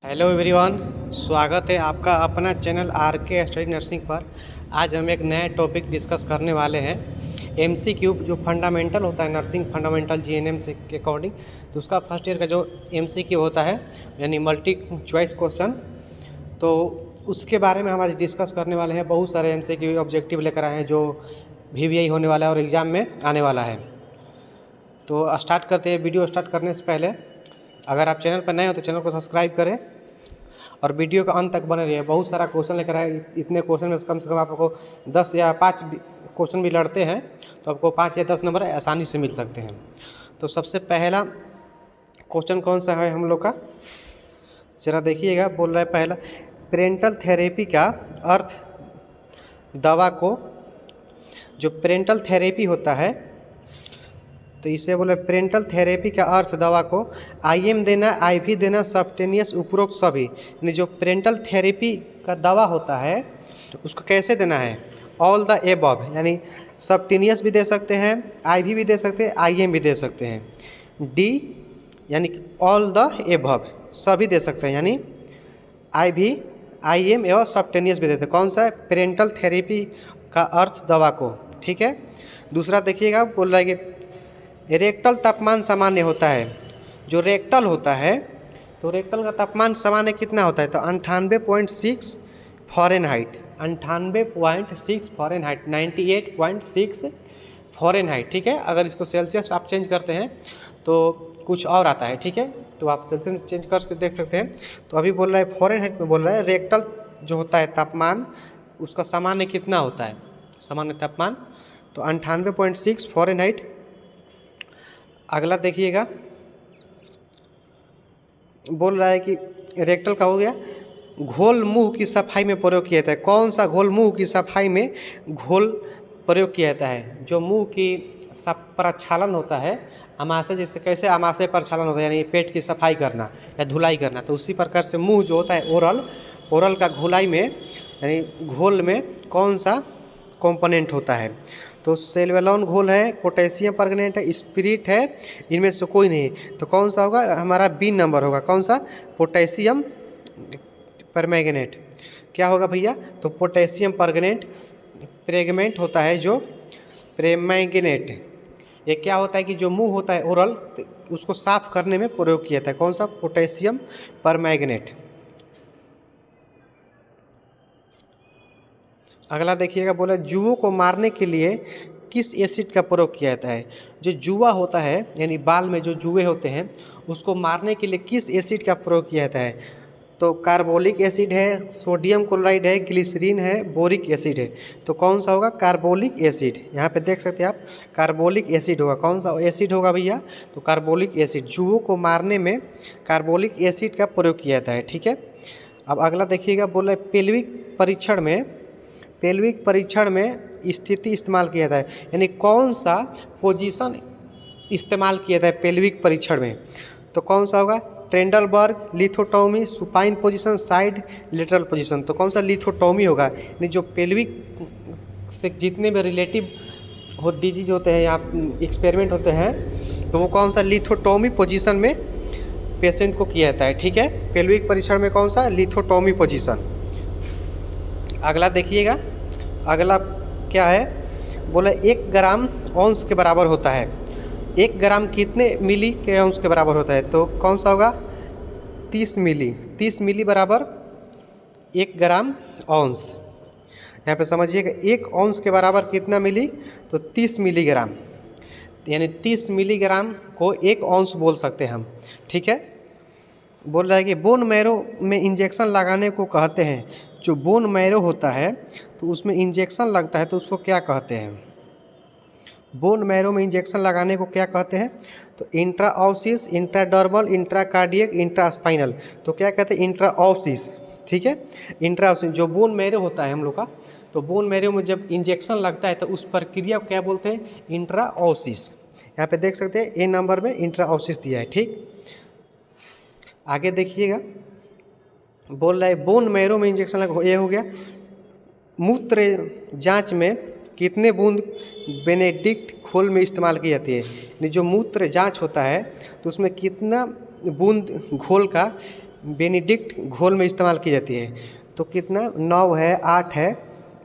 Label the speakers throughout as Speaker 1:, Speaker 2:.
Speaker 1: Hello everyone, स्वागत है आपका अपना चैनल आर के स्टडी नर्सिंग पर। आज हम एक नया टॉपिक डिस्कस करने वाले हैं। एमसीक्यू जो फंडामेंटल होता है, नर्सिंग फंडामेंटल जीएनएम से के अकॉर्डिंग, तो उसका फर्स्ट ईयर का जो एमसीक्यू होता है यानी मल्टी चॉइस क्वेश्चन, तो उसके बारे में हम आज डिस्कस करने वाले हैं। बहुत सारे एमसीक्यू ऑब्जेक्टिव लेकर आए हैं जो वीवीआई होने वाला है और एग्ज़ाम में आने वाला है। तो स्टार्ट करते हैं। वीडियो स्टार्ट करने से पहले अगर आप चैनल पर नए हो तो चैनल को सब्सक्राइब करें और वीडियो का अंत तक बने रहिए। बहुत सारा क्वेश्चन लेकर आए। इतने क्वेश्चन में से कम आपको 10 या 5 क्वेश्चन भी लड़ते हैं तो आपको 5 या 10 नंबर आसानी से मिल सकते हैं। तो सबसे पहला क्वेश्चन कौन सा है हम लोग का, जरा देखिएगा। बोल रहा है पहला, पेरेंटल थेरेपी का अर्थ दवा को, जो पेरेंटल थेरेपी होता है तो इसे बोले पेरेंटल थेरेपी का अर्थ दवा को आईएम देना, आईवी देना, सबटेनियस, उपरोक्त सभी। यानी जो पेरेंटल थेरेपी का दवा होता है उसको कैसे देना है, ऑल द एबव, यानी सबटेनियस भी दे सकते हैं, आईवी भी दे सकते हैं, आईएम भी दे सकते हैं। डी यानी ऑल द एबव, सभी दे सकते हैं, यानी आईवी, आईएम एवं सबटेनियस भी देते हैं। कौन सा है, पेरेंटल थेरेपी का अर्थ दवा को। ठीक है। दूसरा देखिएगा, बोल रहा है कि रेक्टल तापमान सामान्य होता है। जो रेक्टल होता है तो रेक्टल का तापमान सामान्य कितना होता है, तो 98.6 फ़ारेनहाइट, 98.6 फ़ारेनहाइट, 98.6 फ़ारेनहाइट। ठीक है। अगर इसको सेल्सियस आप चेंज करते हैं तो कुछ और आता है। ठीक है, तो आप सेल्सियस चेंज करके देख सकते हैं। तो अभी बोल रहा है फ़ारेनहाइट में, बोल रहा है रेक्टल जो होता है तापमान, उसका सामान्य कितना होता है, सामान्य तापमान तो 98.6 फ़ारेनहाइट। अगला देखिएगा, बोल रहा है कि रेक्टल का हो गया, घोल मुंह की सफाई में प्रयोग किया जाता है। कौन सा घोल मुंह की सफाई में घोल प्रयोग किया जाता है, जो मुंह की प्रक्षालन होता है, आमाशय, जैसे कैसे आमाशय प्रक्षालन होता है यानी पेट की सफाई करना या धुलाई करना, तो उसी प्रकार से मुंह जो होता है ओरल का घोलाई में यानी घोल में कौन सा कंपोनेंट होता है, तो सेल्वेलॉन घोल है, पोटेशियम परमैंगनेट है, स्पिरिट है, इनमें से कोई नहीं। तो कौन सा होगा, हमारा बी नंबर होगा। कौन सा, पोटेशियम परमैंगनेट। क्या होगा भैया, तो पोटेशियम परमैंगनेट प्रेगमेंट होता है, जो प्रेमैंगनेट। ये क्या होता है कि जो मुंह होता है ओरल, तो उसको साफ करने में प्रयोग किया जाता है। कौन सा, पोटेशियम परमैंगनेट। अगला देखिएगा, बोला जुओं को मारने के लिए किस एसिड का प्रयोग किया जाता है। जो जुआ होता है यानी बाल में जो जुए होते हैं, उसको मारने के लिए किस एसिड का प्रयोग किया जाता है, तो कार्बोलिक एसिड है, सोडियम क्लोराइड है, ग्लिसरीन है, बोरिक एसिड है। तो कौन सा होगा, कार्बोलिक एसिड। यहाँ पे देख सकते हैं आप, कार्बोलिक एसिड होगा। कौन सा एसिड होगा भैया, तो कार्बोलिक एसिड। जुओं को मारने में कार्बोलिक एसिड का प्रयोग किया जाता है। ठीक है। अब अगला देखिएगा, बोला पेल्विक परीक्षण में स्थिति इस्तेमाल किया जाता है, यानी कौन सा पोजीशन इस्तेमाल किया जाता है पेल्विक परीक्षण में, तो कौन सा होगा, Trendelenburg, lithotomy, supine position, side lateral position. तो कौन सा, लिथोटोमी होगा। यानी जो पेल्विक से जितने भी रिलेटिव हो डिजीज होते हैं या एक्सपेरिमेंट होते हैं, तो वो कौन सा, लिथोटोमी पोजीशन में पेशेंट को किया जाता है। ठीक है। पेल्विक परीक्षण में कौन सा, लिथोटोमी पोजीशन। अगला देखिएगा, अगला क्या है, बोला 1 ग्राम औंस के बराबर होता है। 1 ग्राम कितने मिली के औंस के बराबर होता है, तो कौन सा होगा, 30 मिली। 30 मिली बराबर 1 ग्राम औंस। यहाँ पे समझिएगा, 1 औंस के बराबर कितना मिली, तो 30 मिलीग्राम, यानी 30 मिलीग्राम को 1 औंस बोल सकते हैं हम। ठीक है। बोल रहा है कि बोन मैरो में इंजेक्शन लगाने को कहते हैं। जो बोन मैरो होता है तो उसमें इंजेक्शन लगता है तो उसको क्या कहते हैं, बोन मैरो में इंजेक्शन लगाने को क्या कहते हैं, तो इंट्राओसिस, इंट्राडर्मल, इंट्राकार्डियक, इंट्रास्पाइनल। तो क्या कहते हैं, इंट्राओसिस। ठीक है। इंट्राओसिस जो बोन मैरो होता है हम लोग का, तो बोन मैरो में जब इंजेक्शन लगता है तो उस प्रक्रिया को क्या बोलते हैं, इंट्राओसिस। यहाँ पे देख सकते हैं ए नंबर में इंट्राओसिस दिया है। ठीक। आगे देखिएगा, बोल रहा है बोन मैरो में इंजेक्शन लगा, ये हो गया। मूत्र जांच में कितने बूंद बेनेडिक्ट घोल में इस्तेमाल की जाती है। जो मूत्र जांच होता है तो उसमें कितना बूंद घोल का बेनिडिक्ट घोल में इस्तेमाल की जाती है। तो कितना 9 है 8 है,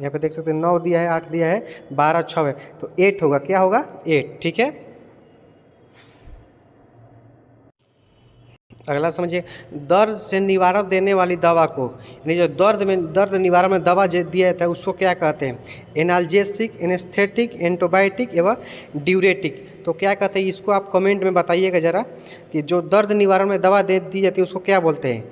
Speaker 1: यहाँ पे देख सकते हैं 9 दिया है 8 दिया है 12 6 है, तो 8 होगा, क्या होगा 8। ठीक है, अगला समझिए, दर्द से निवारक देने वाली दवा को, यानी जो दर्द निवारण में दवा दिया जाता है उसको क्या कहते हैं? एनाल्जेसिक, एनेस्थेटिक, एंटीबायोटिक एवं ड्यूरेटिक। तो क्या कहते हैं इसको आप कमेंट में बताइएगा ज़रा कि जो दर्द निवारण में दवा दे दी जाती है उसको क्या बोलते हैं?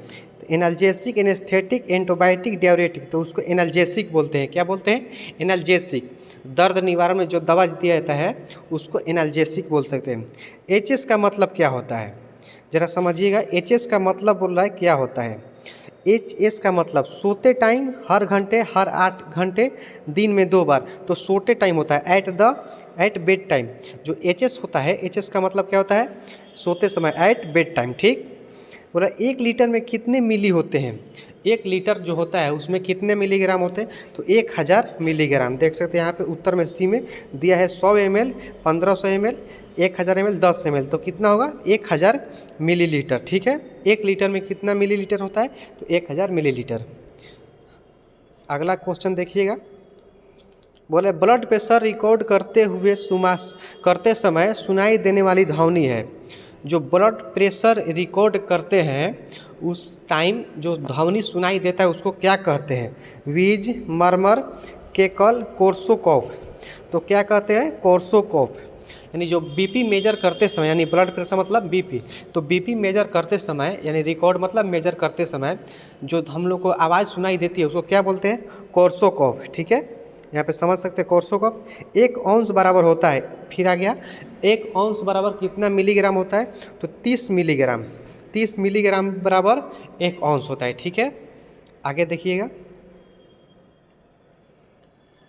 Speaker 1: Analgesic, anaesthetic, antibiotic, diuretic. तो उसको एनाल्जेसिक बोलते हैं। क्या बोलते हैं? एनाल्जेसिक। दर्द निवारण में जो दवा दिया जाता है उसको एनाल्जेसिक बोल सकते हैं। एचएस का मतलब क्या होता है? ज़रा समझिएगा, एच एस का मतलब बोल रहा है क्या होता है। एच एस का मतलब सोते टाइम, हर घंटे, हर 8 घंटे, दिन में 2 बार। तो सोते टाइम होता है एट बेड टाइम। जो एच एस होता है, एच एस का मतलब क्या होता है? सोते समय, एट बेड टाइम। ठीक, बोला 1 लीटर में कितने मिली होते हैं? 1 लीटर जो होता है उसमें कितने मिलीग्राम होते हैं? तो 1000 मिलीग्राम। देख सकते हैं यहाँ पे उत्तर में सी में दिया है 100 ml, 1500 ml, 1000 ml, 10 ml। तो कितना होगा? 1000 मिलीलीटर। ठीक है, 1 लीटर में कितना मिलीलीटर होता है? तो 1000 मिलीलीटर। अगला क्वेश्चन देखिएगा, बोले ब्लड प्रेशर रिकॉर्ड करते समय सुनाई देने वाली ध्वनि है। जो ब्लड प्रेशर रिकॉर्ड करते हैं उस टाइम जो ध्वनि सुनाई देता है उसको क्या कहते हैं? वीज, मरमर, केकल, कोर्सोकॉफ। तो क्या कहते हैं? कोर्सोकॉफ। यानी जो बीपी मेजर करते समय, यानी ब्लड प्रेशर मतलब बीपी, तो बीपी मेजर करते समय यानी रिकॉर्ड मतलब मेजर करते समय जो हम लोग को आवाज़ सुनाई देती है उसको क्या बोलते हैं? कोर्सोकॉफ। ठीक है, यहाँ पे समझ सकते हैं कोर्सोकॉफ। 1 औंस बराबर होता है, फिर आ गया 1 औंस बराबर कितना मिलीग्राम होता है? तो 30 मिलीग्राम। 30 मिलीग्राम बराबर 1 औंस होता है। ठीक है, आगे देखिएगा,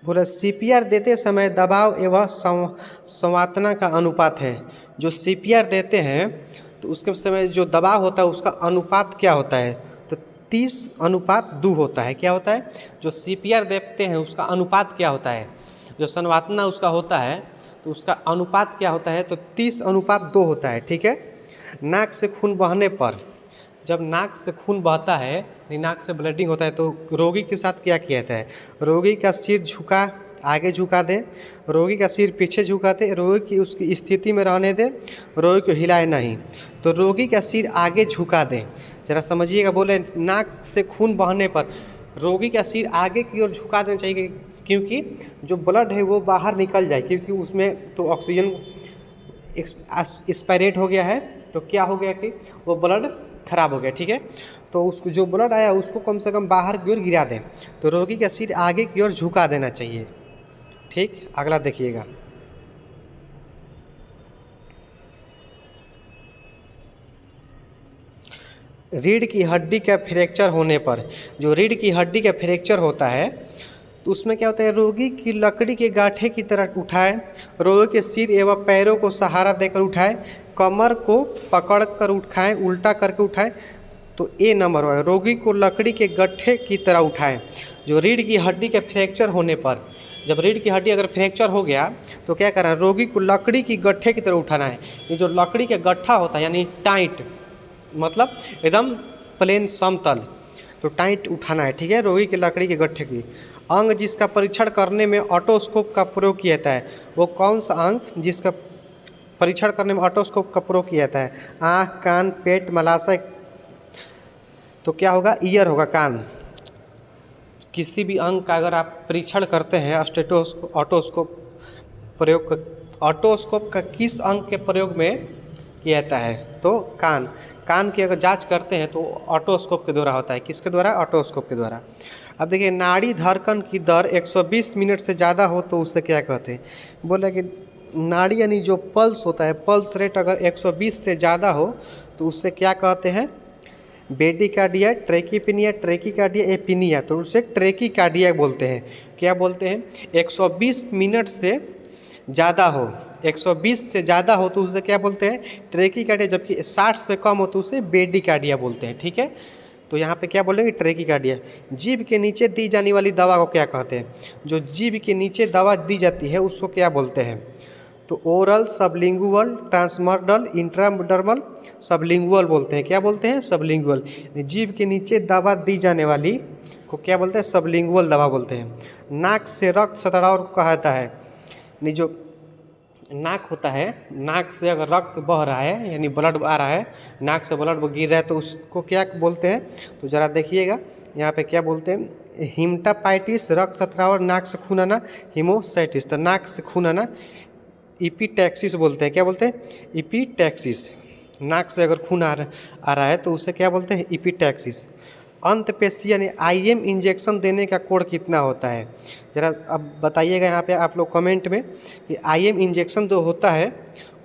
Speaker 1: बोला सीपीआर देते समय दबाव एवं संवातना का अनुपात है। जो सीपीआर देते हैं तो उसके समय जो दबाव होता है उसका अनुपात क्या होता है? तो 30:2 होता है। क्या होता है? जो सीपीआर देते हैं उसका अनुपात क्या होता है? जो संवातना उसका होता है तो उसका अनुपात क्या होता है? तो 30:2 होता है। ठीक है, नाक से खून बहने पर, जब नाक से खून बहता है, नाक से ब्लडिंग होता है, तो रोगी के साथ क्या किया जाता है? रोगी का सिर आगे झुका दें, रोगी का सिर पीछे झुका दें, रोगी की उसकी स्थिति में रहने दें, रोगी को हिलाए नहीं। तो रोगी का सिर आगे झुका दें, जरा समझिएगा, बोले नाक से खून बहने पर रोगी का सिर आगे की ओर झुका देना चाहिए, क्योंकि जो ब्लड है वो बाहर निकल जाए, क्योंकि उसमें तो ऑक्सीजन एक्सपायरेट हो गया है, तो क्या हो गया कि वो ब्लड खराब हो गया। ठीक है, तो उसको जो ब्लड आया उसको कम से कम बाहर की ओर गिरा दें। तो रोगी का सिर आगे की ओर झुका देना चाहिए। ठीक, अगला देखिएगा, रीढ़ की हड्डी का फ्रैक्चर होने पर, जो रीढ़ की हड्डी का फ्रैक्चर होता है तो उसमें क्या होता है? रोगी की लकड़ी के गांठे की तरह उठाएं, रोगी के सिर एवं पैरों को सहारा देकर उठाएं, कमर को पकड़ कर उठाएं, उल्टा करके उठाएं। तो ए नंबर है, रोगी को लकड़ी के गट्ठे की तरह उठाएं। जो रीढ़ की हड्डी के फ्रैक्चर होने पर, जब रीढ़ की हड्डी अगर फ्रैक्चर हो गया तो क्या करना है? रोगी को लकड़ी की गट्ठे की तरह उठाना है। ये जो लकड़ी के गट्ठा होता है यानी टाइट, मतलब एकदम प्लेन समतल, तो टाइट उठाना है। ठीक है, रोगी के लकड़ी के गट्ठे की। अंग जिसका परीक्षण करने में ऑटोस्कोप का प्रयोग किया जाता है, वो कौन सा अंग जिसका परीक्षण करने में ऑटोस्कोप का प्रयोग किया जाता है? आँख, कान, पेट, मलाशय। तो क्या होगा? ईयर होगा, कान। किसी भी अंग का अगर आप परीक्षण करते हैं ऑटोस्कोप का किस अंग के प्रयोग में किया जाता है? तो कान। कान की अगर जांच करते हैं तो ऑटोस्कोप के द्वारा होता है। किसके द्वारा? ऑटोस्कोप के द्वारा। अब देखिए, नाड़ी धड़कन की दर 120 मिनट से ज़्यादा हो तो उसे क्या कहते हैं? बोले कि नाड़ी यानी जो पल्स होता है, पल्स रेट अगर 120 से ज़्यादा हो तो उससे क्या कहते हैं? बेडिकार्डिया, ट्रैकीकार्डिया, एपिनिया। तो उसे ट्रैकीकार्डिया बोलते हैं। क्या बोलते हैं? 120 मिनट से ज़्यादा हो, 120 से ज़्यादा हो तो उसे क्या बोलते हैं? ट्रैकीकार्डिया। जबकि 60 से कम हो तो उसे बेडिकार्डिया बोलते हैं। ठीक है, तो यहाँ पे क्या बोलेंगे? ट्रैकीकार्डिया। जीभ के नीचे दी जाने वाली दवा को क्या कहते हैं? जो जीभ के नीचे दवा दी जाती है उसको क्या बोलते हैं? तो ओरल, सबलिंगुअल, ट्रांसमर्डल, इंट्राडर्मल, सबलिंगुअल बोलते हैं। क्या बोलते हैं? सबलिंगुअल। जीभ के नीचे दवा दी जाने वाली को क्या बोलते हैं? सबलिंगुअल दवा बोलते हैं। नाक से रक्त सतड़ाव को कहा जाता है। यानी जो नाक होता है, नाक से अगर रक्त बह रहा है यानी ब्लड आ रहा है, नाक से ब्लड गिर रहा है तो उसको क्या बोलते हैं? तो ज़रा देखिएगा यहाँ पे क्या बोलते हैं? हिमेटापाइटिस, रक्त स्राव, नाक से खून आना, हीमोसाइटिस। तो नाक से खून आना इपीटैक्सिस बोलते हैं। क्या बोलते हैं? इपीटैक्सिस। नाक से अगर खून आ रहा है तो उसे क्या बोलते हैं? इपीटैक्सिस। अंतपेशी यानी आईएम इंजेक्शन देने का कोण कितना होता है? ज़रा अब बताइएगा यहाँ पे आप लोग कमेंट में कि आईएम इंजेक्शन जो होता है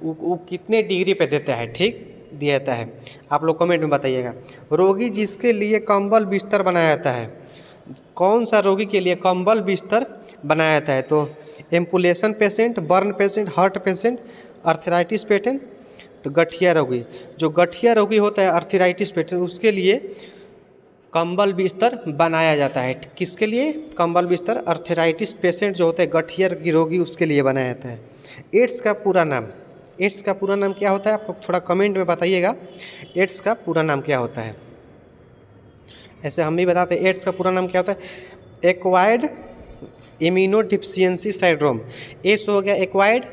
Speaker 1: वो कितने डिग्री पे देता है, ठीक दिया जाता है, आप लोग कमेंट में बताइएगा। रोगी जिसके लिए कंबल बिस्तर बनाया जाता है, कौन सा रोगी के लिए कंबल बिस्तर बनाया जाता है? तो amputation patient, burn patient, heart patient, arthritis patient. तो गठिया रोगी, जो गठिया रोगी होता है आर्थराइटिस पेशेंट, उसके लिए कंबल बिस्तर बनाया जाता है। किसके लिए? कंबल बिस्तर आर्थराइटिस पेशेंट जो होते हैं गठिया की रोगी, उसके लिए बनाया जाता है। एड्स का पूरा नाम, एड्स का पूरा नाम क्या होता है? आप लोग थोड़ा कमेंट में बताइएगा एड्स का पूरा नाम क्या होता है। ऐसे हम भी बताते हैं एड्स का पूरा नाम क्या होता है। Acquired immuno deficiency syndrome. S हो गया एक्वायर्ड,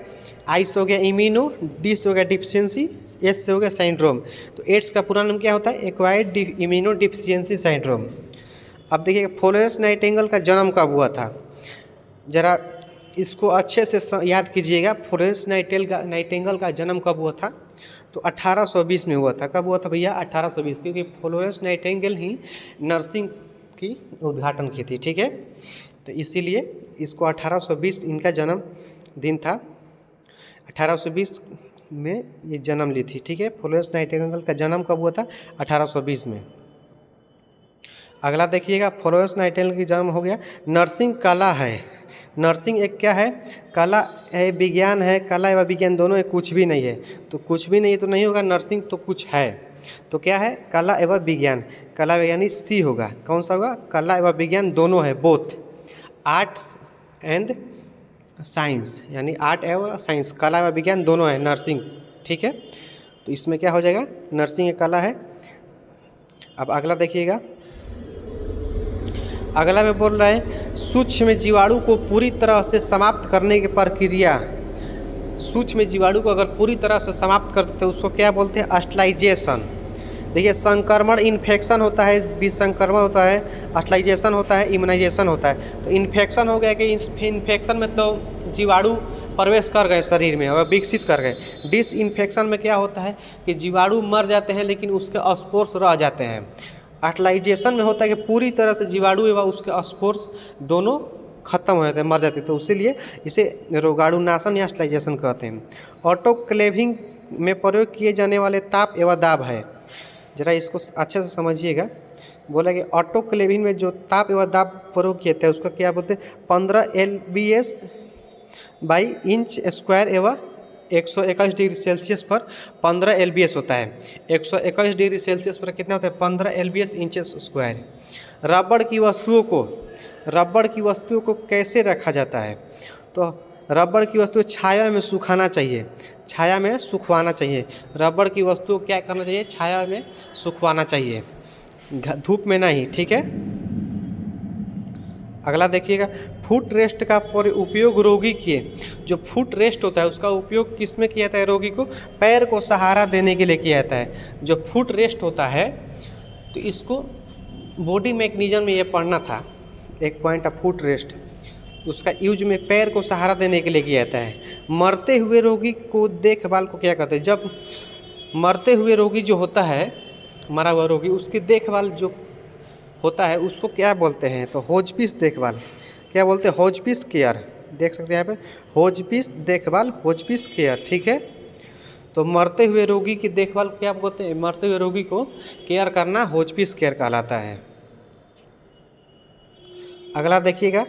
Speaker 1: आई से हो गया इम्यूनो, डी से हो गया डिफिशियंसी, एस से हो गया सिंड्रोम। तो एड्स का पूरा नाम क्या होता है? Acquired immuno deficiency syndrome. अब देखिए फ्लोरेंस नाइटिंगेल का जन्म कब हुआ था? ज़रा इसको अच्छे से याद कीजिएगा। फ्लोरेंस नाइटिंगेल का जन्म कब हुआ था? तो 1820 में हुआ था। कब हुआ था भैया? 1820। क्योंकि फ्लोरेंस नाइटिंगेल ही नर्सिंग की उद्घाटन की थी, ठीक है। तो इसीलिए इसको 1820 इनका जन्म दिन था। 1820 में ये जन्म ली थी, ठीक है। फ्लोरेंस नाइटिंगेल का जन्म कब हुआ था? 1820 में। अगला देखिएगा, फ्लोरेंस नाइटिंगेल की जन्म हो गया। नर्सिंग कला है। नर्सिंग एक क्या है? कला है, विज्ञान है। कला एवं विज्ञान दोनों है, कुछ भी नहीं है। तो कुछ भी नहीं है तो नहीं होगा, नर्सिंग तो कुछ है। तो क्या है? कला एवं विज्ञान। कला यानी सी होगा। कौन सा होगा? कला एवं विज्ञान दोनों है, बोथ आर्ट्स एंड साइंस, यानी आर्ट एवं साइंस, कला एवं विज्ञान दोनों है नर्सिंग, ठीक है। तो इसमें क्या हो जाएगा? नर्सिंग एक कला है। अब अगला देखिएगा, अगला में बोल रहा है सूक्ष्म जीवाणु को पूरी तरह से समाप्त करने की प्रक्रिया। सूक्ष्म जीवाणु को अगर पूरी तरह से समाप्त कर देते हैं उसको क्या बोलते हैं? ऑस्टलाइजेशन। देखिए संक्रमण इन्फेक्शन होता है, विसंक्रमण होता है, ऑस्टलाइजेशन होता है, इम्यूनाइजेशन होता है। तो इन्फेक्शन हो गया कि इन्फेक्शन मतलब जीवाणु प्रवेश कर गए शरीर में और विकसित कर गए। डिसइन्फेक्शन में क्या होता है कि जीवाणु मर जाते हैं लेकिन उसके स्पोर्स रह जाते हैं। ऑस्टलाइजेशन में होता है कि पूरी तरह से जीवाणु एवं उसके स्पोर्स दोनों खत्म हो जाते हैं, मर जाते हैं। तो इसीलिए इसे रोगाणुनाशन या ऑस्टलाइजेशन कहते हैं। ऑटोक्लेविंग में प्रयोग किए जाने वाले ताप एवं दाब है। ज़रा इसको अच्छे से समझिएगा। बोला कि ऑटोक्लेविंग में जो ताप एवं दाब प्रयोग किए थे उसको क्या बोलते हैं? 15 LBS बाई इंच स्क्वायर एवं 121 डिग्री सेल्सियस पर 15 LBS होता है। 121 डिग्री सेल्सियस पर कितना होता है? 15 LBS इंचेस स्क्वायर। रबड़ की वस्तुओं को कैसे रखा जाता है? तो रबड़ की वस्तु छाया में सुखाना चाहिए, छाया में सुखवाना चाहिए। रबड़ की वस्तु क्या करना चाहिए? छाया में सुखवाना चाहिए, धूप में नहीं, ठीक है। अगला देखिएगा, फुट रेस्ट का उपयोग रोगी के, जो फुट रेस्ट होता है उसका उपयोग किस में किया जाता है? रोगी को पैर को सहारा देने के लिए किया जाता है। जो फुट रेस्ट होता है तो इसको बॉडी मैकेनिज्म में ये पढ़ना था, एक पॉइंट ऑफ फुट रेस्ट। उसका यूज में पैर को सहारा देने के लिए किया जाता है। मरते हुए रोगी को देखभाल को क्या कहते हैं? जब मरते हुए रोगी जो होता है, मरा हुआ रोगी, उसकी देखभाल जो होता है उसको क्या बोलते हैं? तो होजपीस देखभाल। क्या बोलते हैं? होजपीस केयर। देख सकते हैं यहाँ पे, होजपीस देखभाल, होजपीस केयर, ठीक है। तो मरते हुए रोगी की देखभाल क्या बोलते हैं? मरते हुए रोगी को केयर करना होजपीस केयर कहलाता है। अगला देखिएगा,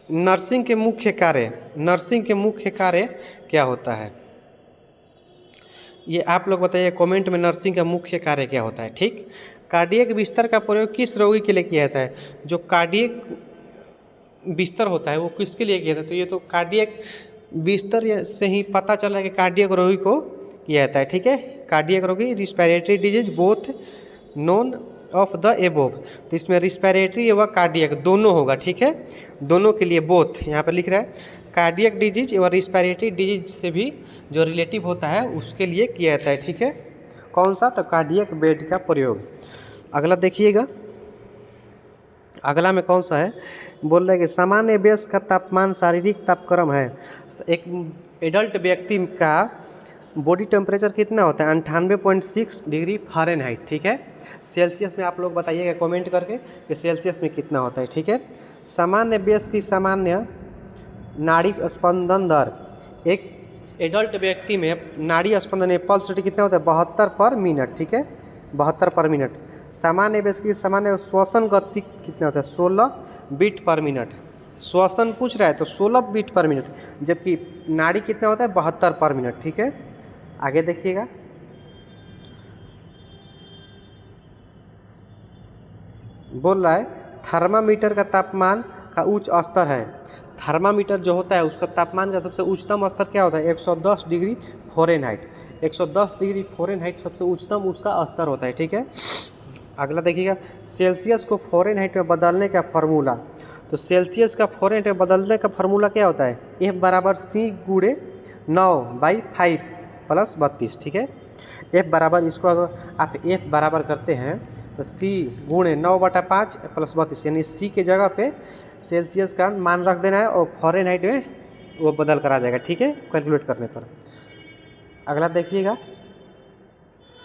Speaker 1: नर्सिंग के मुख्य कार्य। नर्सिंग के मुख्य कार्य क्या होता है? ये आप लोग बताइए कमेंट में, नर्सिंग का मुख्य कार्य क्या होता है, ठीक। कार्डियक बिस्तर का प्रयोग किस रोगी के लिए किया जाता है? जो कार्डियक बिस्तर होता है वो किसके लिए किया जाता है? तो ये तो कार्डियक बिस्तर से ही पता चला कि कार्डियक रोगी को किया जाता है, ठीक है। कार्डियक रोगी respiratory disease both known of the above, तो इसमें रिस्पिरेटरी व कार्डियक दोनों होगा, ठीक है। दोनों के लिए बोथ यहाँ पर लिख रहा है कार्डियक डिजीज एवं रिस्पिरेटरी डिजीज से भी जो रिलेटिव होता है उसके लिए किया जाता है, ठीक है। कौन सा? तो कार्डियक बेड का प्रयोग। अगला देखिएगा, अगला में कौन सा है, बोल रहा है कि सामान्य वयस्क का तापमान शारीरिक तापक्रम है। एक एडल्ट व्यक्ति का बॉडी टेम्परेचर कितना होता है? 98.6 डिग्री फ़ारेनहाइट, ठीक है। सेल्सियस में आप लोग बताइएगा कमेंट करके कि सेल्सियस में कितना होता है, ठीक है। सामान्य वयस्क की सामान्य नाड़ी स्पंदन दर, एक एडल्ट व्यक्ति में नाड़ी स्पंदन पल्स रेट कितना होता है? 72 पर मिनट, ठीक है, 72 पर मिनट। सामान्य वयस्क की सामान्य श्वसन गति कितना होता है? 16 बीट पर मिनट। श्वसन पूछ रहा है तो 16 बीट पर मिनट, जबकि नाड़ी कितना होता है? 72 पर मिनट, ठीक है। आगे देखिएगा, बोल रहा है थर्मामीटर का तापमान का उच्च स्तर है। थर्मामीटर जो होता है उसका तापमान का सबसे उच्चतम स्तर क्या होता है? 110 डिग्री फ़ारेनहाइट। 110 डिग्री फ़ारेनहाइट सबसे उच्चतम उसका स्तर होता है, ठीक है। अगला देखिएगा, सेल्सियस को फ़ारेनहाइट में बदलने का फार्मूला। तो सेल्सियस का फ़ारेनहाइट में बदलने का फार्मूला क्या होता है? F बराबर C गुणे 9/5 प्लस 32, ठीक है। F बराबर, इसको अगर आप F बराबर करते हैं तो C गुणे 9/5 प्लस 32, यानी C के जगह पे सेल्सियस का मान रख देना है और फ़ारेनहाइट में वो बदल कर आ जाएगा, ठीक है, कैलकुलेट करने पर। अगला देखिएगा,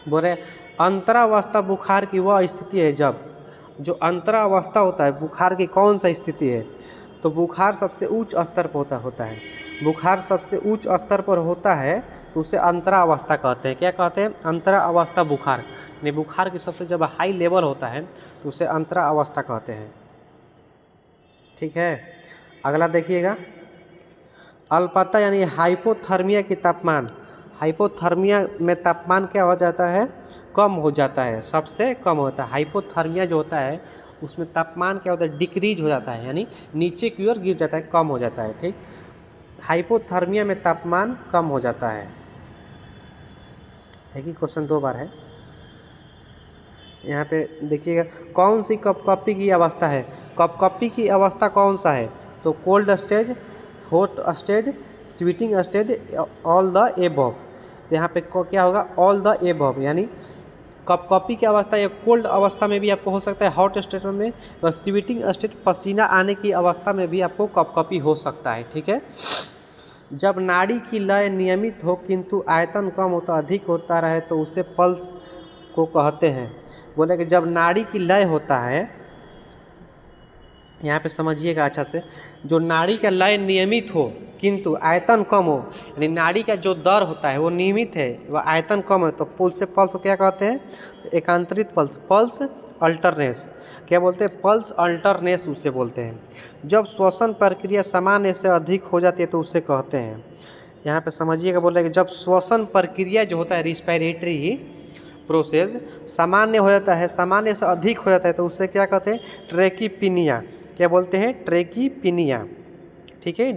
Speaker 1: बोल रहे अंतरावस्था बुखार की वह स्थिति है जब, जो अंतरावस्था होता है बुखार की कौन सा स्थिति है? तो बुखार सबसे उच्च स्तर पर होता है। बुखार सबसे उच्च स्तर पर होता है तो उसे अंतरावस्था कहते हैं। क्या कहते हैं? अंतरावस्था बुखार, यानी बुखार की सबसे जब हाई लेवल होता है तो उसे अंतरावस्था कहते हैं, ठीक है। अगला देखिएगा, अल्पता यानी हाइपोथर्मिया की तापमान, हाइपोथर्मिया में तापमान क्या हो जाता है? कम हो जाता है, सबसे कम होता है। हाइपोथर्मिया जो होता है उसमें तापमान क्या होता है? डिक्रीज हो जाता है, यानी नीचे की ओर गिर जाता है, कम हो जाता है, ठीक। हाइपोथर्मिया में तापमान कम हो जाता है। एक ही क्वेश्चन 2 बार है यहाँ पे। देखिएगा, कौन सी कपकपी की अवस्था है? कपकपी की अवस्था कौन सा है? तो cold stage, hot stage, sweating stage, all the above. तो यहाँ पे क्या होगा? ऑल द एबव, यानी कपकपी की अवस्था या कोल्ड अवस्था में भी आपको हो सकता है, हॉट स्टेट में, और स्वीटिंग स्टेट पसीना आने की अवस्था में भी आपको कपकपी हो सकता है, ठीक है। जब नाड़ी की लय नियमित हो किंतु आयतन कम होता अधिक होता रहे तो उसे पल्स को कहते हैं। बोले कि जब नाड़ी की लय होता है, यहाँ पे समझिएगा अच्छा से, जो नाड़ी का लय नियमित हो किंतु आयतन कम हो, यानी नाड़ी का जो दर होता है वो नियमित है, वह आयतन कम है, तो पुल से पल्स को क्या कहते हैं? एकांतरित पल्स, पल्स अल्टरनेस। क्या बोलते हैं? पल्स अल्टरनेस उसे बोलते हैं। जब श्वसन प्रक्रिया सामान्य से अधिक हो जाती है तो उसे कहते हैं, यहाँ पे समझिएगा, बोल रहे हैं कि जब श्वसन प्रक्रिया जो होता है रिस्पिरेटरी प्रोसेस सामान्य हो जाता है, सामान्य से अधिक हो जाता है तो उसे क्या कहते हैं? ट्रेकीपीनिया। क्या बोलते हैं? ट्रेकीपीनिया, ठीक है।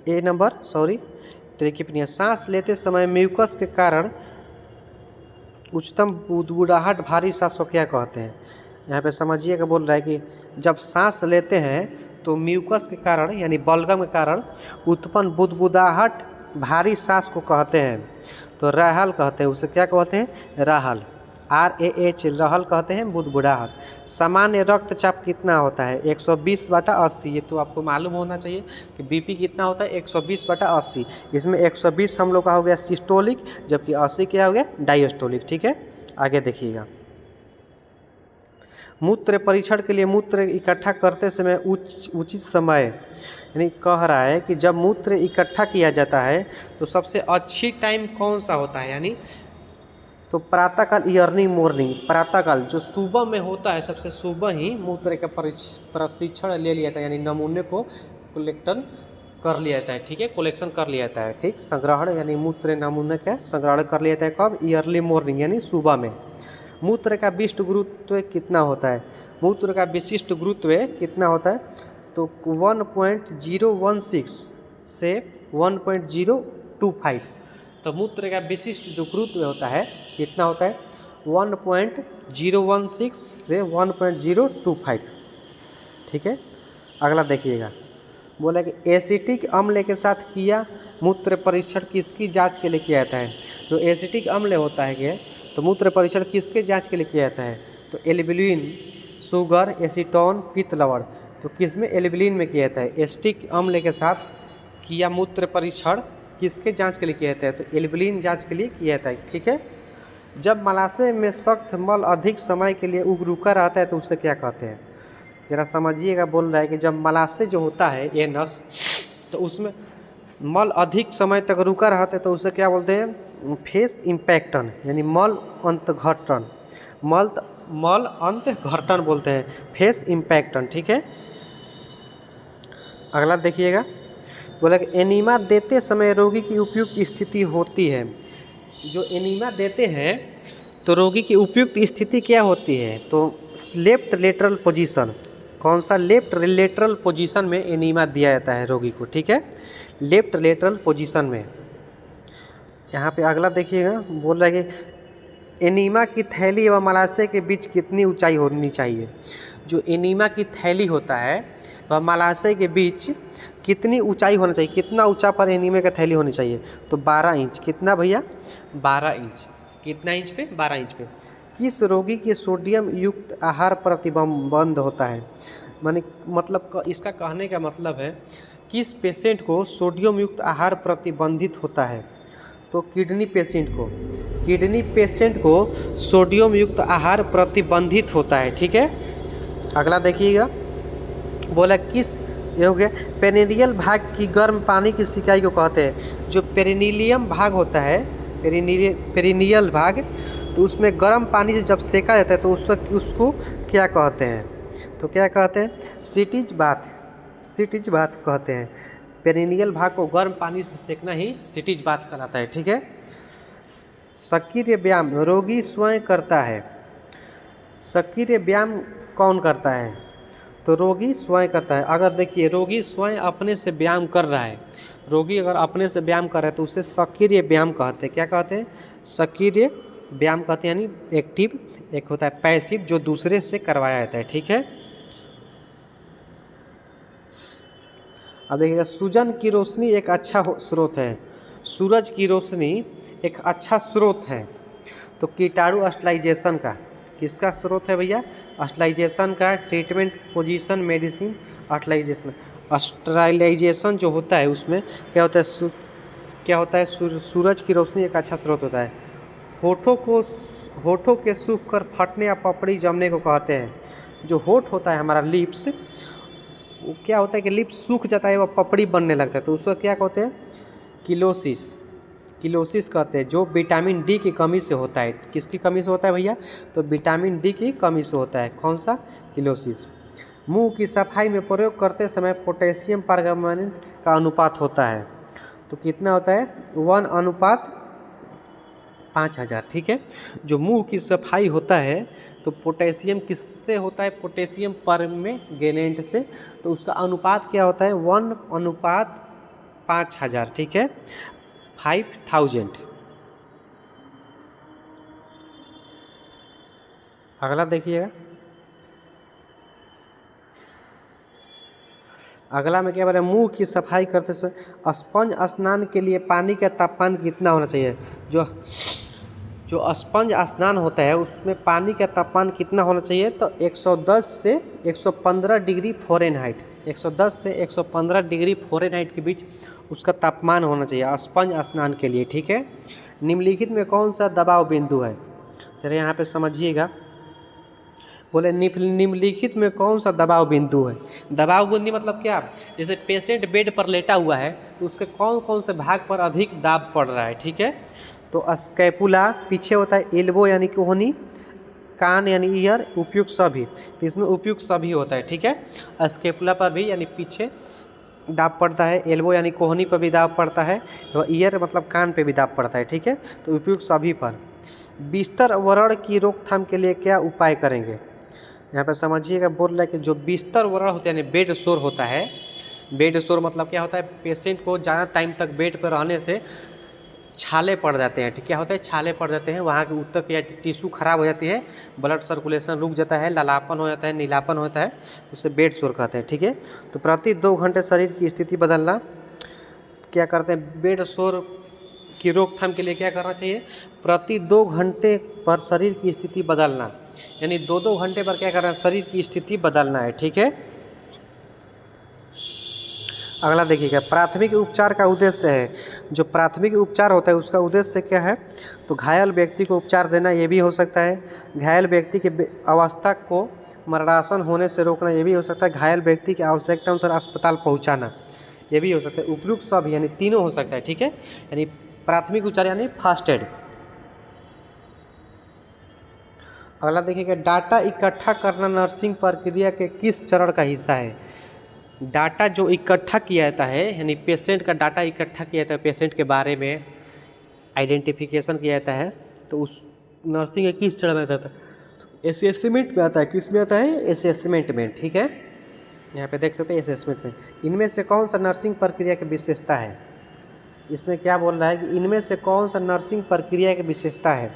Speaker 1: ए नंबर ट्रेकीपीनिया। सांस लेते समय म्यूकस के कारण उच्चतम बुदबुदाहट भारी सांस को क्या कहते हैं? यहाँ पे समझिएगा, बोल रहा है कि जब सांस लेते हैं तो म्यूकस के कारण यानी बलगम के कारण उत्पन्न बुदबुदाहट भारी सांस को कहते हैं, तो राहल कहते हैं। उसे क्या कहते हैं? राहल, RAH, रहल कहते हैं बुदबुदाहट। सामान्य रक्तचाप कितना होता है? 120/80। ये तो आपको मालूम होना चाहिए कि BP कितना होता है? 120/80। इसमें 120 हम लोग का हो गया सिस्टोलिक, जबकि 80 क्या हो गया? डायस्टोलिक, ठीक है। आगे देखिएगा, मूत्र परीक्षण के लिए मूत्र इकट्ठा करते समय उचित समय, यानी कह रहा है कि जब मूत्र इकट्ठा किया जाता है तो सबसे अच्छी टाइम कौन सा होता है? यानी तो प्रातःकाल, अर्ली मॉर्निंग, प्रातःकाल जो सुबह में होता है, सबसे सुबह ही मूत्र का प्रशिक्षण ले लिया जाता है, यानी नमूने को कलेक्शन कर लिया जाता है, ठीक है, कलेक्शन कर लिया जाता है, ठीक। संग्रहण यानी मूत्र नमूने का संग्रहण कर लिया जाता है कब? अर्ली मॉर्निंग, यानी सुबह में। मूत्र का विशिष्ट गुरुत्व कितना होता है? मूत्र का विशिष्ट गुरुत्व कितना होता है? तो 1.016 से 1.025। तो मूत्र का विशिष्ट जो गुरुत्व होता है कितना होता है 1.016 से 1.025। ठीक है, अगला देखिएगा, बोला कि एसिटिक अम्ल के साथ किया मूत्र परीक्षण किसकी जांच के लिए किया जाता है। जो एसिटिक अम्ल होता है कि तो मूत्र परीक्षण किसके जांच के लिए किया जाता है, तो एल्बुलिन, शुगर, एसीटोन, पित्त लवण। तो किस में, एल्बुलिन में किया जाता है। एसिटिक अम्ल के साथ किया मूत्र परीक्षण किसके जांच के लिए किया जाता है, तो एल्बुलिन जांच के लिए किया जाता है। ठीक है, जब मलाशय में सख्त मल अधिक समय के लिए रुका रहता है तो उसे क्या कहते हैं, जरा समझिएगा। बोल रहा है कि जब मलाशय जो होता है एनस, तो उसमें मल अधिक समय तक रुका रहता है तो उसे क्या बोलते हैं, फेस इम्पैक्टन, यानी मल अंतघटन, मल अंतघटन बोलते हैं, फेस इम्पैक्टन। ठीक है, अगला देखिएगा, बोला कि एनीमा देते समय रोगी की उपयुक्त स्थिति होती है। जो एनीमा देते हैं तो रोगी की उपयुक्त स्थिति क्या होती है, तो लेफ्ट लेटरल पोजीशन। कौन सा, लेफ्ट लेटरल पोजीशन में एनीमा दिया जाता है रोगी को। ठीक है, लेफ्ट लेटरल पोजीशन में। यहाँ पे अगला देखिएगा, बोल रहा है कि एनीमा की थैली एवं मलाशय के बीच कितनी ऊंचाई होनी चाहिए। जो एनीमा की थैली होता है वह मलाशय के बीच कितनी ऊंचाई होना चाहिए, कितना ऊंचा पर एनीमा की थैली होनी चाहिए, तो 12 इंच। कितना भैया, 12 इंच। कितना इंच पे, 12 इंच पे। किस रोगी के सोडियम युक्त आहार प्रतिबंध होता है, मतलब इसका कहने का मतलब है किस पेशेंट को सोडियम युक्त आहार प्रतिबंधित होता है, तो किडनी पेशेंट को सोडियम युक्त आहार प्रतिबंधित होता है। ठीक है, अगला देखिएगा, बोला किस, ये हो गया पेरिनियल भाग की गर्म पानी की सिकाई को कहते हैं। जो पेरिनिलियम भाग होता है, पेरिनियल भाग, तो उसमें गर्म पानी से जब सेका जाता है तो उसको क्या कहते हैं, तो क्या कहते हैं, सिटिज बाथ कहते हैं। पेरिनियल भाग को गर्म पानी से सेकना ही सिटिज बाथ कहलाता है। ठीक है, सक्रिय व्यायाम रोगी स्वयं करता है। सक्रिय व्यायाम कौन करता है, तो रोगी स्वयं करता है। अगर देखिए रोगी स्वयं अपने से व्यायाम कर रहा है, रोगी अगर अपने से व्यायाम कर रहा है तो उसे सक्रिय व्यायाम कहते हैं। क्या कहते हैं, सक्रिय व्यायाम कहते हैं, यानी एक्टिव। एक होता है पैसिव, जो दूसरे से करवाया जाता है। ठीक है, अब देखिएगा, सूजन की रोशनी एक अच्छा स्रोत है। सूरज की रोशनी एक अच्छा स्रोत है। तो कीटाणु अस्टलाइजेशन का किसका स्रोत है भैया, अस्टलाइजेशन का। ट्रीटमेंट पोजीशन मेडिसिन अस्टलाइजेशन जो होता है उसमें क्या होता है, सूरज की रोशनी एक अच्छा स्रोत होता है। होठों के सूख कर फटने या पपड़ी जमने को कहते हैं। जो होठ होता है हमारा लिप्स, वो क्या होता है कि लिप्स सूख जाता है, वह पपड़ी बनने लगता है, तो उसको क्या कहते हैं, किलोसिस कहते हैं। जो विटामिन डी की कमी से होता है। किसकी कमी से होता है भैया, तो विटामिन डी की कमी से होता है। कौन सा, किलोसिस। मुंह की सफाई में प्रयोग करते समय पोटेशियम परमैंगनेट का अनुपात होता है, तो कितना होता है, 1:5000। ठीक है, जो मुंह की सफाई होता है तो पोटेशियम किससे होता है, पोटेशियम परमैंगनेट से, तो उसका अनुपात क्या होता है, 1:5000। ठीक है, 5000। अगला देखिएगा, अगला में क्या बोला, मुंह की सफाई करते समय स्पंज स्नान के लिए पानी का तापमान कितना होना चाहिए। जो स्पंज स्नान होता है उसमें पानी का तापमान कितना होना चाहिए, तो 110 से 115 डिग्री फ़ारेनहाइट, 110 से 115 डिग्री फ़ारेनहाइट के बीच उसका तापमान होना चाहिए स्पंज स्नान के लिए। ठीक है, निम्नलिखित में कौन सा दबाव बिंदु है, चलिए यहाँ पे समझिएगा। बोले निम्नलिखित में कौन सा दबाव बिंदु है। दबाव बिंदु मतलब क्या, जैसे पेशेंट बेड पर लेटा हुआ है तो उसके कौन कौन से भाग पर अधिक दाब पड़ रहा है। ठीक है, तो स्कैपुला, पीछे होता है एल्बो यानी कोहनी, कान यानी ईयर, उपयुक्त सभी, तो इसमें उपयुक्त सभी होता है। ठीक है, स्कैपुला पर भी यानी पीछे दाब पड़ता है, एल्बो यानी कोहनी पर भी दाब पड़ता है, और ईयर मतलब कान पे भी दाब पड़ता है। ठीक है, तो उपयुक्त सभी पर। बिस्तर व्रण की रोकथाम के लिए क्या उपाय करेंगे, यहाँ पर समझिएगा। बोल रहा है कि जो बिस्तर व्रण होता है यानी बेड सोर होता है, बेड सोर मतलब क्या होता है, पेशेंट को ज़्यादा टाइम तक बेड पर रहने से छाले पड़ जाते हैं। ठीक, क्या होता है, छाले पड़ जाते हैं, वहाँ के उत्तक या टिश्यू खराब हो जाती है, ब्लड सर्कुलेशन रुक जाता है, लालापन हो जाता है, नीलापन होता है, तो उसे बेड सोर कहते हैं। ठीक है, तो प्रति 2 घंटे शरीर की स्थिति बदलना। क्या करते हैं, बेड सोर की रोकथाम के लिए क्या करना चाहिए, प्रति 2 घंटे पर शरीर की स्थिति बदलना, यानी 2-2 घंटे पर क्या करना है, शरीर की स्थिति बदलना है। ठीक है, अगला देखिएगा, प्राथमिक उपचार का उद्देश्य है। जो प्राथमिक उपचार होता है उसका उद्देश्य क्या है, तो घायल व्यक्ति को उपचार देना, ये भी हो सकता है। घायल व्यक्ति की अवस्था को मरणासन होने से रोकना, ये भी हो सकता है। घायल व्यक्ति की आवश्यकता अनुसार अस्पताल पहुंचाना, ये भी हो सकता है। उपयुक्त सब यानी तीनों हो सकता है। ठीक है, यानी प्राथमिक उपचार यानी फर्स्ट एड। अगला देखिएगा, डाटा इकट्ठा करना नर्सिंग प्रक्रिया के किस चरण का हिस्सा है। डाटा जो इकट्ठा किया जाता है, यानी पेशेंट का डाटा इकट्ठा किया जाता है, पेशेंट के बारे में आइडेंटिफिकेशन किया जाता है, तो उस नर्सिंग के किस चरण में आता है, असेसमेंट में आता है। किस में आता है, असेसमेंट में। ठीक है, यहाँ पे देख सकते हैं असेसमेंट में। इनमें से कौन सा नर्सिंग प्रक्रिया की विशेषता है, इसमें क्या बोल रहा है कि इनमें से कौन सा नर्सिंग प्रक्रिया की विशेषता है,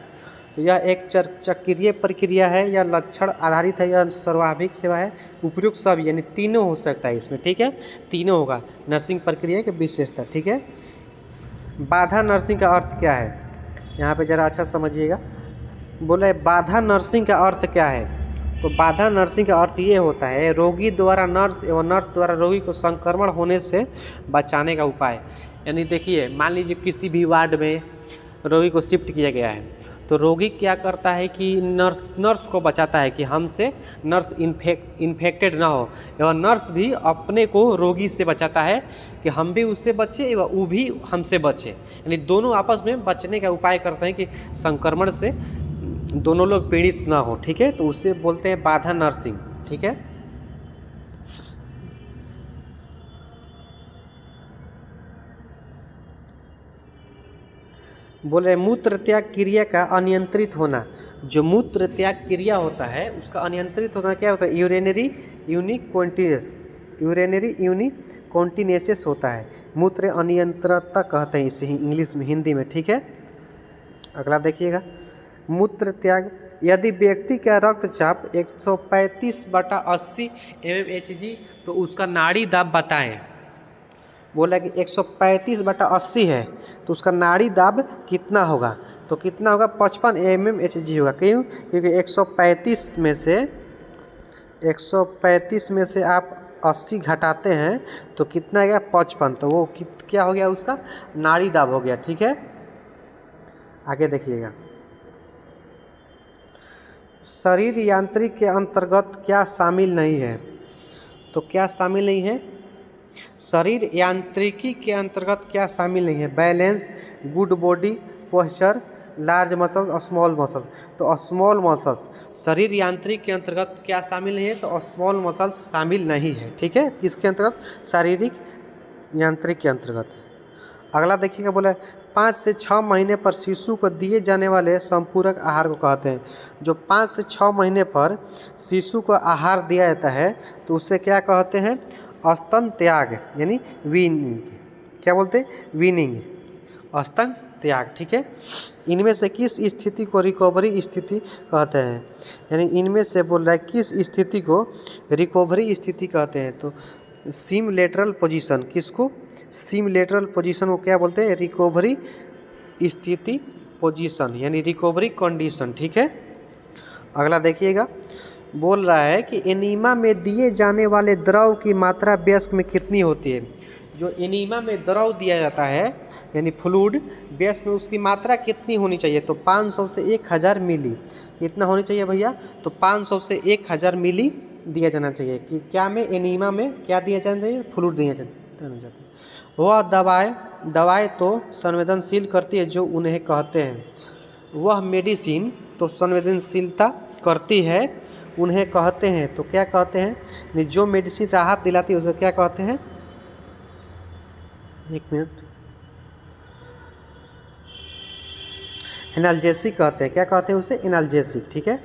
Speaker 1: तो यह एक चक्रीय प्रक्रिया है, या लक्षण आधारित है, या सर्वाधिक सेवा है, उपयुक्त सब, यानी तीनों हो सकता है इसमें। ठीक है, तीनों होगा नर्सिंग प्रक्रिया की विशेषता। ठीक है, बाधा नर्सिंग का अर्थ क्या है, यहाँ पे ज़रा अच्छा समझिएगा। बोले बाधा नर्सिंग का अर्थ क्या है, तो बाधा नर्सिंग का अर्थ ये होता है, रोगी द्वारा नर्स एवं नर्स द्वारा रोगी को संक्रमण होने से बचाने का उपाय। यानी देखिए, मान लीजिए किसी भी वार्ड में रोगी को शिफ्ट किया गया है, तो रोगी क्या करता है कि नर्स को बचाता है कि हमसे नर्स इन्फेक्टेड ना हो, एवं नर्स भी अपने को रोगी से बचाता है कि हम भी उससे बचे एवं वो भी हमसे बचे, यानी दोनों आपस में बचने का उपाय करते हैं कि संक्रमण से दोनों लोग पीड़ित ना हो। ठीक है, तो उसे बोलते हैं बाधा नर्सिंग। ठीक है, बोले मूत्र त्याग क्रिया का अनियंत्रित होना। जो मूत्र त्याग क्रिया होता है उसका अनियंत्रित होना क्या होता है, यूरिनरी यूनिकॉन्टिनेसिस होता है। मूत्र अनियंत्रता कहते हैं इसे इंग्लिश में, हिंदी में। ठीक है, अगला देखिएगा, मूत्र त्याग, यदि व्यक्ति का रक्तचाप 135/80 mmHg, तो उसका नाड़ी दाब बताएं। बोला कि 135/80 है, तो उसका नाड़ी दाब कितना होगा, तो कितना होगा, 55 mmHg होगा। क्यों, क्योंकि 135 में से आप 80 घटाते हैं तो कितना आ गया, 55, तो वो क्या हो गया, उसका नाड़ी दाब हो गया। ठीक है, आगे देखिएगा, शरीर यांत्रिक के अंतर्गत क्या शामिल नहीं है, तो क्या शामिल नहीं है, शरीर यांत्रिकी के अंतर्गत क्या शामिल नहीं है, balance, good body posture, large muscles और स्मॉल मसल्स। तो स्मॉल मसल्स शरीर यांत्रिक के अंतर्गत क्या शामिल नहीं है, तो स्मॉल मसल्स शामिल नहीं है। ठीक है, किसके अंतर्गत, शारीरिक यांत्रिक के अंतर्गत। अगला देखिएगा, बोला 5 से 6 महीने पर शिशु को दिए जाने वाले संपूरक आहार को कहते हैं। जो 5 से 6 महीने पर शिशु को आहार दिया जाता है तो उसे क्या कहते हैं, स्तन त्याग, यानी वीनिंग। क्या बोलते हैं, वीनिंग, स्तन त्याग। ठीक है, इनमें से किस स्थिति को रिकवरी स्थिति कहते हैं, यानी इनमें से बोल रहा है किस स्थिति को रिकवरी स्थिति कहते हैं, तो सिम लेटरल पोजीशन, किसको, सिम लेटरल पोजीशन को क्या बोलते हैं, रिकवरी स्थिति पोजीशन, यानी रिकवरी कंडीशन। ठीक है, अगला देखिएगा, बोल रहा है कि एनीमा में दिए जाने वाले द्रव की मात्रा वयस्क में कितनी होती है। जो एनीमा में द्रव दिया जाता है यानी फ्लूइड, वयस्क में उसकी मात्रा कितनी होनी चाहिए, तो 500 से 1000 मिली। कितना होनी चाहिए भैया, तो 500 से 1000 मिली दिया जाना चाहिए। कि क्या में, एनीमा में क्या दिया जाना चाहिए, फ्लूइड दिया जाना चाहिए। वह दवाएं तो संवेदनशील करती है जो उन्हें कहते हैं, वह मेडिसिन तो संवेदनशीलता करती है उन्हें कहते हैं, तो क्या कहते हैं, जो मेडिसिन राहत दिलाती है उसे क्या कहते हैं, एक मिनट, एनाल्जेसिक कहते हैं। क्या कहते हैं उसे, एनाल्जेसिक। ठीक है,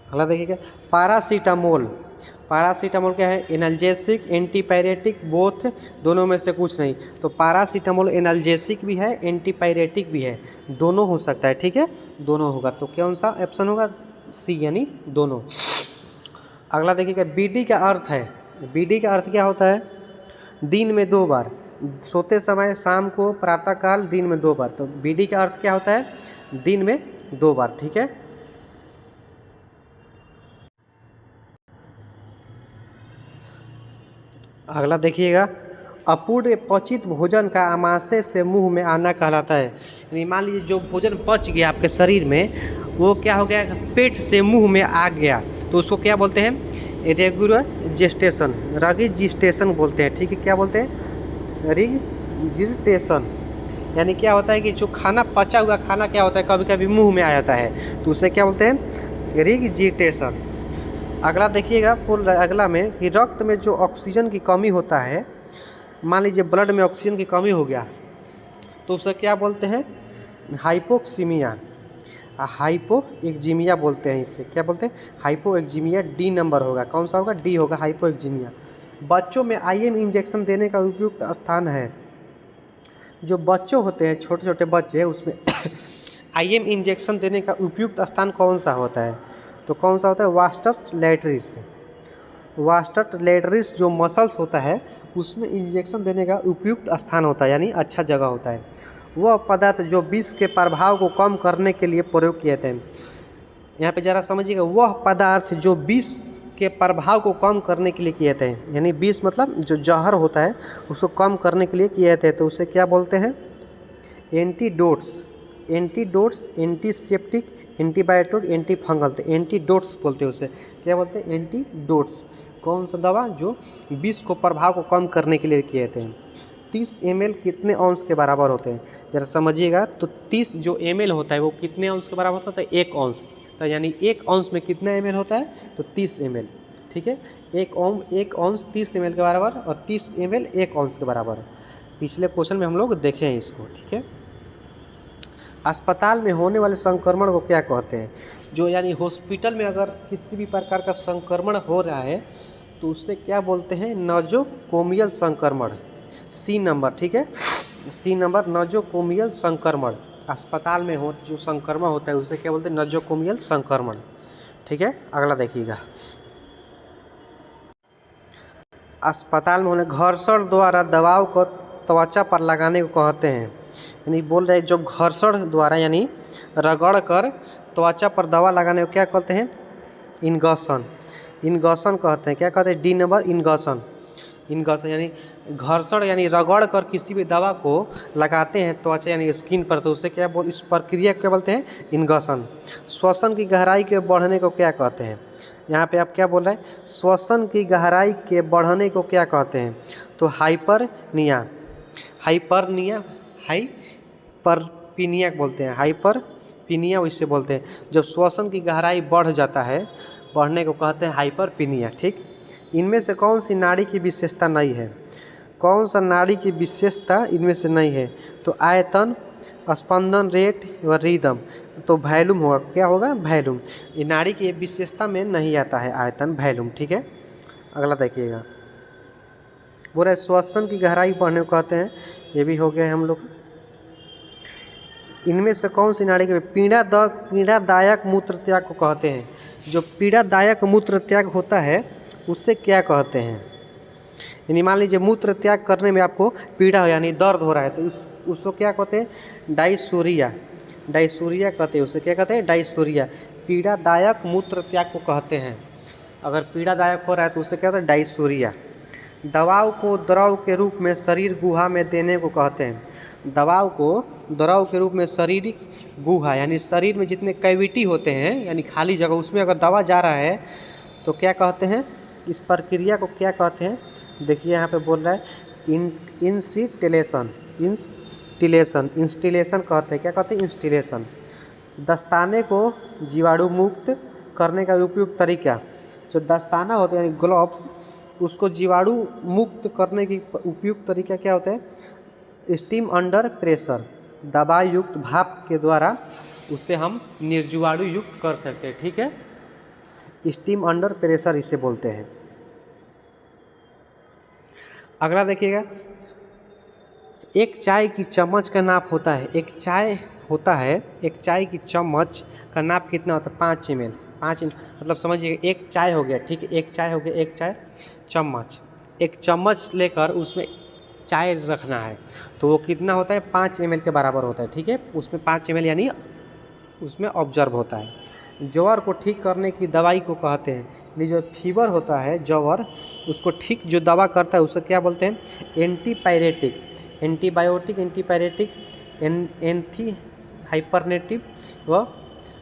Speaker 1: अगला देखिएगा, पैरासीटामोल पैरासीटामोल क्या है? एनाल्जेसिक, एंटीपायरेटिक, बोथ, दोनों में से कुछ नहीं। तो पैरासीटामोल एनाल्जेसिक भी है, एंटीपायरेटिक भी है, दोनों हो सकता है। ठीक है, दोनों होगा। तो कौन सा ऑप्शन होगा? सी, यानी दोनों। अगला देखिएगा, बीडी का अर्थ है, बीडी का अर्थ क्या होता है? दिन में 2 बार, सोते समय, शाम को, प्रातःकाल, दिन में 2 बार। तो बीडी का अर्थ क्या होता है? दिन में 2 बार। ठीक है, अगला देखिएगा, अपूर्ण पचित भोजन का आमाशय से मुंह में आना कहलाता है। यानी मान लीजिए जो भोजन पच गया आपके शरीर में, वो क्या हो गया? पेट से मुंह में आ गया, तो उसको क्या बोलते हैं? रेगुलर जेस्टेशन, रजिस्टेशन बोलते हैं। ठीक है, क्या बोलते हैं? रिजिटेशन। यानी क्या होता है कि जो खाना पचा हुआ खाना क्या होता है, कभी कभी मुंह में आ जाता है, तो उसे क्या बोलते हैं? रिजिटेशन। अगला देखिएगा, अगला में कि रक्त में जो ऑक्सीजन की कमी होता है, मान लीजिए ब्लड में ऑक्सीजन की कमी हो गया, तो उसे क्या बोलते हैं? हाइपोक्सीमिया, हाइपोएक्जीमिया बोलते हैं। इससे क्या बोलते हैं? हाइपोएक्जीमिया। डी नंबर होगा, कौन सा होगा? डी होगा, हाइपोएक्जीमिया। बच्चों में आईएम इंजेक्शन देने का उपयुक्त स्थान है, जो बच्चों होते हैं, छोटे छोटे बच्चे, उसमें आईएम इंजेक्शन देने का उपयुक्त स्थान कौन सा होता है? तो कौन सा होता है? वास्टर लैटरिस। वास्टर लैटरिस जो मसल्स होता है, उसमें इंजेक्शन देने का उपयुक्त स्थान होता है, यानी अच्छा जगह होता है। वह पदार्थ जो विष के प्रभाव को कम करने के लिए प्रयोग किए थे। यहाँ पे ज़रा समझिएगा, वह पदार्थ जो विष के प्रभाव को कम करने के लिए किए थे, यानी विष मतलब जो जहर होता है, उसको कम करने के लिए किए थे, तो उसे क्या बोलते हैं? Antidotes, antidotes, antiseptic, antibiotic, anti fungal. तो एंटीडोट्स बोलते हैं उसे, क्या बोलते हैं? एंटीडोट्स। कौन सा दवा? जो विष को प्रभाव को कम करने के लिए किए थे। 30 ml कितने अंश के बराबर होते हैं? जरा समझिएगा, तो 30 जो ml होता है वो कितने अंश के बराबर होता है? 1 अंश। तो यानी 1 अंश में कितने ml होता है? तो 30 ml। ठीक है, 1 अंश 30 ml के बराबर, और 30 ml 1 अंश के बराबर। पिछले क्वेश्चन में हम लोग देखे हैं इसको। ठीक है, अस्पताल में होने वाले संक्रमण को क्या कहते हैं? जो यानी हॉस्पिटल में अगर किसी भी प्रकार का संक्रमण हो रहा है, तो उससे क्या बोलते हैं? नोजोकोमियल संक्रमण। C number. ठीक है, सी नंबर, नोजोकोमियल संक्रमण। अस्पताल में हो जो संक्रमण होता है, उसे क्या बोलते हैं? नोजोकोमियल संक्रमण। ठीक है, अगला देखिएगा, अस्पताल में होने घर्षण द्वारा दवाओं को त्वचा पर लगाने को कहते हैं। यानी बोल रहे हैं जो घर्षण द्वारा, यानी रगड़ कर त्वचा पर दवा लगाने को क्या कहते हैं? इंगेशन, इंगेशन कहते हैं। क्या कहते हैं? D number, ingestion. इंगेशन यानी घर्षण, यानी रगड़ कर किसी भी दवा को लगाते हैं त्वचा यानी स्किन पर, तो उसे क्या बोल, इस प्रक्रिया को क्या बोलते हैं? इंगेशन। श्वसन की गहराई के बढ़ने को क्या कहते हैं? यहाँ पे आप क्या बोल रहे हैं? श्वसन की गहराई के बढ़ने को क्या कहते हैं? तो हाइपरनिया, हाइपरनिया, हाइपरपीनिया बोलते हैं, हाइपरपीनिया वैसे बोलते हैं। जब श्वसन की गहराई बढ़ जाता है, बढ़ने को कहते हैं हाइपरपीनिया। ठीक, इनमें से कौन सी नाड़ी की विशेषता नहीं है? कौन सा नाड़ी की विशेषता इनमें से नहीं है? तो आयतन, स्पंदन रेट व रिदम। तो वैल्यूम होगा, क्या होगा? वैल्यूम। ये नाड़ी की विशेषता में नहीं आता है, आयतन, वैल्यूम। ठीक है, अगला देखिएगा, बोल रहे श्वसन की गहराई बढ़ने को कहते हैं, ये भी हो गया हम लोग। इनमें से कौन सी नाड़ी के पीड़ादायक मूत्र त्याग को कहते हैं? जो पीड़ादायक मूत्र त्याग होता है, उससे क्या कहते हैं? यानी मान लीजिए मूत्र त्याग करने में आपको पीड़ा हो, यानी दर्द हो रहा है, तो उसको क्या कहते हैं? डायसूरिया, डायसूरिया कहते हैं उसे। क्या कहते हैं? डायसूरिया। पीड़ादायक मूत्र त्याग को कहते हैं। अगर पीड़ादायक हो रहा है तो उसे क्या कहते हैं? डायसूरिया। दवाओं को द्रव के रूप में शरीर गुहा में देने को कहते हैं। दवाओं को द्रव के रूप में शारीरिक गुहा, यानी शरीर में जितने कैविटी होते हैं, यानी खाली जगह, उसमें अगर दवा जा रहा है तो क्या कहते हैं? इस प्रक्रिया को क्या कहते हैं? देखिए यहाँ पे बोल रहा है इंस्टिलेशन, इंस्टिलेशन, इंस्टिलेशन कहते हैं। क्या कहते हैं? इंस्टिलेशन। दस्ताने को जीवाणु मुक्त करने का उपयुक्त तरीका, जो दस्ताना होता है यानी ग्लव्स, उसको जीवाणु मुक्त करने की उपयुक्त तरीका क्या होता है? स्टीम अंडर प्रेशर, दबाव युक्त भाप के द्वारा उसे हम निर्जीवाणु युक्त कर सकते हैं। ठीक है, स्टीम अंडर प्रेशर इसे बोलते हैं। अगला देखिएगा, एक चाय की चम्मच का नाप होता है, एक चाय की चम्मच का नाप कितना होता है? 5 ml। 5 मतलब समझिए एक चाय हो गया, ठीक है, एक चाय हो गया, एक चाय चम्मच, एक चम्मच लेकर उसमें चाय रखना है तो वो कितना होता है? 5 ml के बराबर होता है, ठीक है। उसमें 5 ml यानी उसमें ऑब्जर्व होता है। ज्वर को ठीक करने की दवाई को कहते हैं, यानी जो फीवर होता है ज्वर, उसको ठीक जो दवा करता है उसे क्या बोलते हैं? एंटीपायरेटिक, एंटीबायोटिक, एंटीपायरेटिक, एंटी हाइपरनेटिव व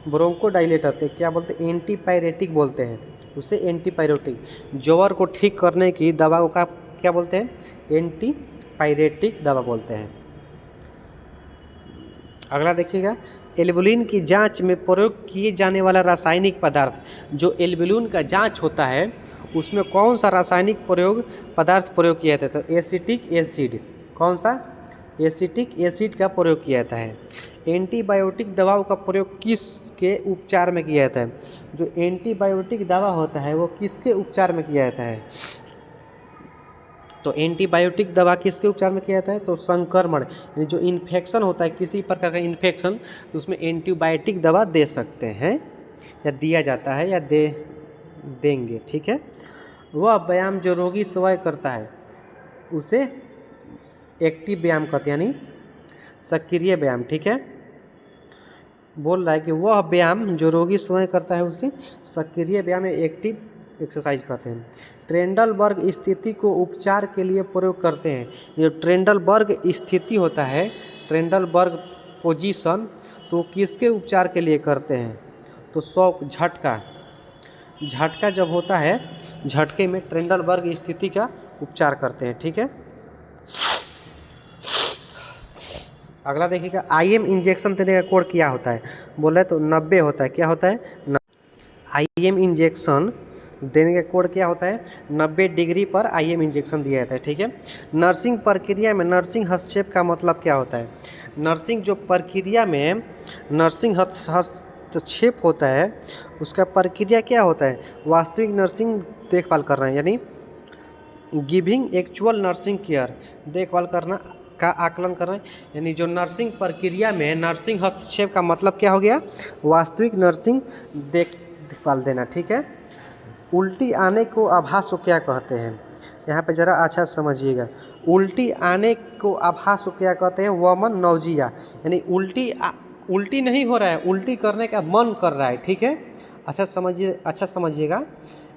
Speaker 1: ब्रोंकोडाइलेटर क्या बोलते हैं? एंटीपायरेटिक बोलते हैं उसे, एंटीपायरेटिक। ज्वर को ठीक करने की दवा को क्या बोलते हैं? एंटीपायरेटिक दवा बोलते हैं। अगला देखिएगा, एल्बुलिन की जांच में प्रयोग किए जाने वाला रासायनिक पदार्थ, जो एल्बुलिन का जांच होता है उसमें कौन सा रासायनिक पदार्थ प्रयोग किया जाता है? तो एसिटिक एसिड, कौन सा? एसिटिक एसिड का प्रयोग किया जाता है। एंटीबायोटिक दवाओं का प्रयोग किसके उपचार में किया जाता है? जो एंटीबायोटिक दवा होता है वो किसके उपचार में किया जाता है? तो एंटीबायोटिक दवा किसके उपचार में किया जाता है? तो संक्रमण, यानी जो इन्फेक्शन होता है किसी प्रकार का इन्फेक्शन, तो उसमें एंटीबायोटिक दवा दे सकते हैं या दिया जाता है या देंगे, ठीक है। वह व्यायाम जो रोगी स्वयं करता है उसे एक्टिव व्यायाम कहते हैं, यानी सक्रिय व्यायाम, ठीक है। बोल रहा है कि वह व्यायाम जो रोगी स्वयं करता है उसे सक्रिय व्यायाम या एक्टिव एक्सरसाइज कहते हैं। ट्रेंडलबर्ग स्थिति को उपचार के लिए प्रयोग करते हैं। जो ट्रेंडलबर्ग स्थिति होता है, ट्रेंडलबर्ग पोजीशन, तो किसके उपचार के लिए करते हैं? तो शॉक, झटका जब होता है, झटके में ट्रेंडलबर्ग स्थिति का उपचार करते हैं, ठीक है। अगला देखिएगा, IM इंजेक्शन देने का कोड क्या होता है? बोल रहे तो 90 होता है। क्या होता है? IM इंजेक्शन देने का कोड क्या होता है? 90 डिग्री पर IM इंजेक्शन दिया जाता है, ठीक है। नर्सिंग प्रक्रिया में नर्सिंग हस्तक्षेप का मतलब क्या होता है? नर्सिंग जो प्रक्रिया में नर्सिंग हस्तक्षेप होता है उसका प्रक्रिया क्या होता है? वास्तविक नर्सिंग देखभाल करना, यानी गिविंग एक्चुअल नर्सिंग केयर, देखभाल करना का आकलन करना, यानी जो नर्सिंग प्रक्रिया में नर्सिंग हस्तक्षेप का मतलब क्या हो गया? वास्तविक नर्सिंग देखभाल देना, ठीक है। उल्टी आने को आभास को क्या कहते हैं? यहाँ पे ज़रा अच्छा समझिएगा, उल्टी आने को आभास को क्या कहते हैं? वमन नौजिया, यानी उल्टी नहीं हो रहा है, उल्टी करने का मन कर रहा है, ठीक है। अच्छा समझिएगा,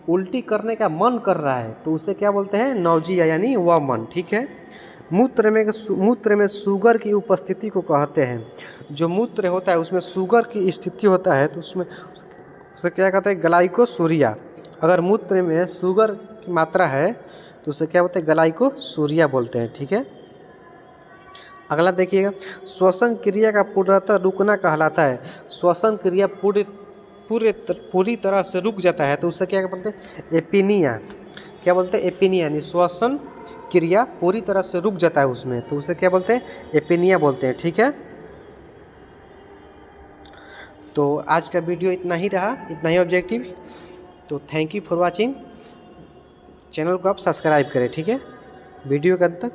Speaker 1: उल्टी करने का मन कर रहा है तो उसे क्या बोलते हैं? नौजिया, यानी वमन, ठीक है। मूत्र में शुगर की उपस्थिति को कहते हैं। जो मूत्र होता है उसमें शुगर की स्थिति होता है तो उसमें उसे क्या कहते हैं? ग्लाइकोसूरिया। अगर मूत्र में शुगर की मात्रा है तो उसे क्या बोलते हैं? ग्लाइकोसूरिया बोलते हैं, ठीक है। अगला देखिएगा, श्वसन क्रिया का पूर्णतः रुकना कहलाता है। श्वसन क्रिया पूरी तरह से रुक जाता है तो उसे क्या बोलते हैं? एपीनिया। क्या बोलते हैं? एपीनिया, यानी श्वसन क्रिया पूरी तरह से रुक जाता है उसमें तो उसे क्या बोलते हैं? एपीनिया बोलते हैं, ठीक है। तो आज का वीडियो इतना ही रहा, इतना ही ऑब्जेक्टिव। तो thank you for watching. Channel को आप सब्सक्राइब करें, ठीक है। वीडियो के अंत तक